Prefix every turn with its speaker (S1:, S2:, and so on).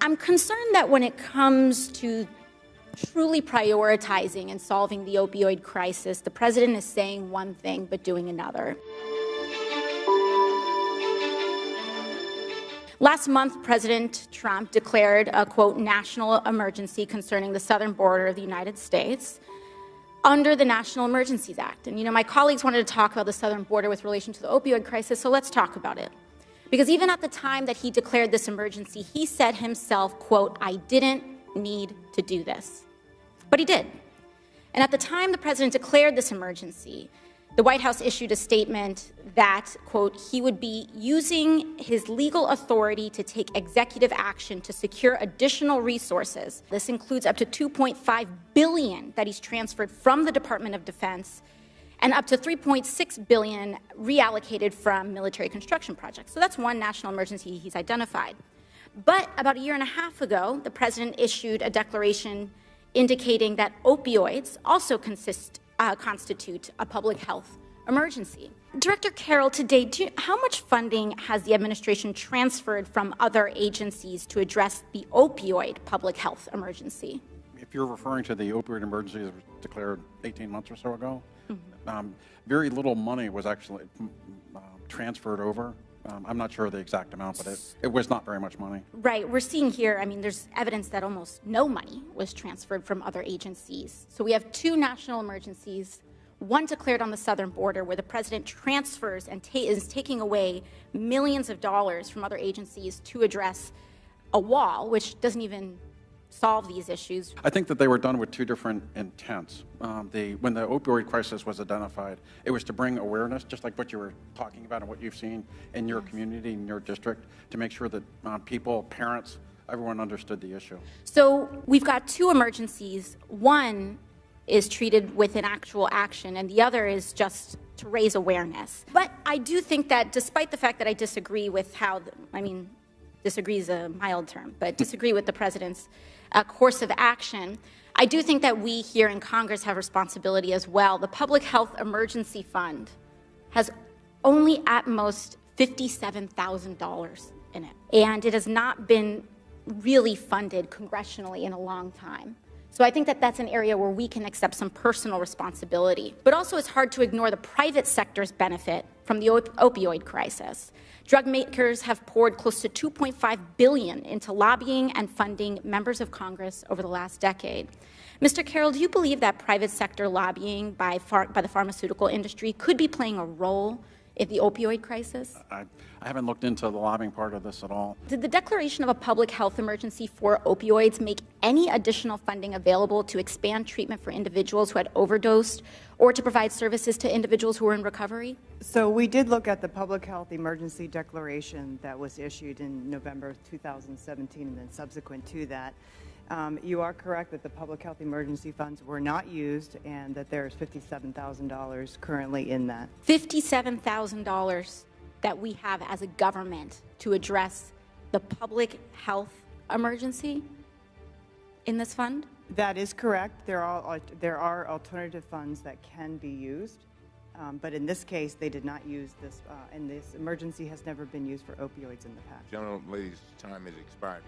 S1: I'm concerned that when it comes to truly prioritizing and solving the opioid crisis, the president is saying one thing but doing another. Last month, President Trump declared a, quote, national emergency concerning the southern border of the United States under the National Emergencies Act. And, my colleagues wanted to talk about the southern border with relation to the opioid crisis, so let's talk about it. Because even at the time that he declared this emergency, he said himself, quote, I didn't need to do this. But he did. And at the time the president declared this emergency, the White House issued a statement that, quote, he would be using his legal authority to take executive action to secure additional resources. This includes up to $2.5 billion that he's transferred from the Department of Defense and up to $3.6 billion reallocated from military construction projects. So that's one national emergency he's identified. But about a year and a half ago, the president issued a declaration indicating that opioids also constitute a public health emergency. Director Carroll, today, how much funding has the administration transferred from other agencies to address the opioid public health emergency?
S2: If you're referring to the opioid emergency that was declared 18 months or so ago, very little money was actually transferred over. I'm not sure of the exact amount, but it was not very much money.
S1: Right. We're seeing here, there's evidence that almost no money was transferred from other agencies. So we have two national emergencies, one declared on the southern border where the president transfers and is taking away millions of dollars from other agencies to address a wall, which doesn't even solve these issues.
S2: I think that they were done with two different intents. When the opioid crisis was identified, it was to bring awareness, just like what you were talking about and what you've seen in your community, in your district, to make sure that people, parents, everyone understood the issue.
S1: So we've got two emergencies. One is treated with an actual action, and the other is just to raise awareness. But I do think that despite the fact that I disagree with how, disagree is a mild term, but disagree with the president's course of action, I do think that we here in Congress have responsibility as well. The Public Health Emergency Fund has only at most $57,000 in it, and it has not been really funded congressionally in a long time. So I think that that's an area where we can accept some personal responsibility. But also it's hard to ignore the private sector's benefit from the opioid crisis. Drug makers have poured close to $2.5 billion into lobbying and funding members of Congress over the last decade. Mr. Carroll, do you believe that private sector lobbying by the pharmaceutical industry could be playing a role in the opioid crisis?
S2: I haven't looked into the lobbying part of this at all.
S1: Did the declaration of a public health emergency for opioids make any additional funding available to expand treatment for individuals who had overdosed or to provide services to individuals who were in recovery?
S3: So we did look at the public health emergency declaration that was issued in November 2017 and then subsequent to that. You are correct that the public health emergency funds were not used and that there's $57,000 currently in that.
S1: $57,000 that we have as a government to address the public health emergency in this fund?
S3: That is correct. There are alternative funds that can be used, but in this case, they did not use this, and this emergency has never been used for opioids in the past.
S4: Gentleman's time has expired.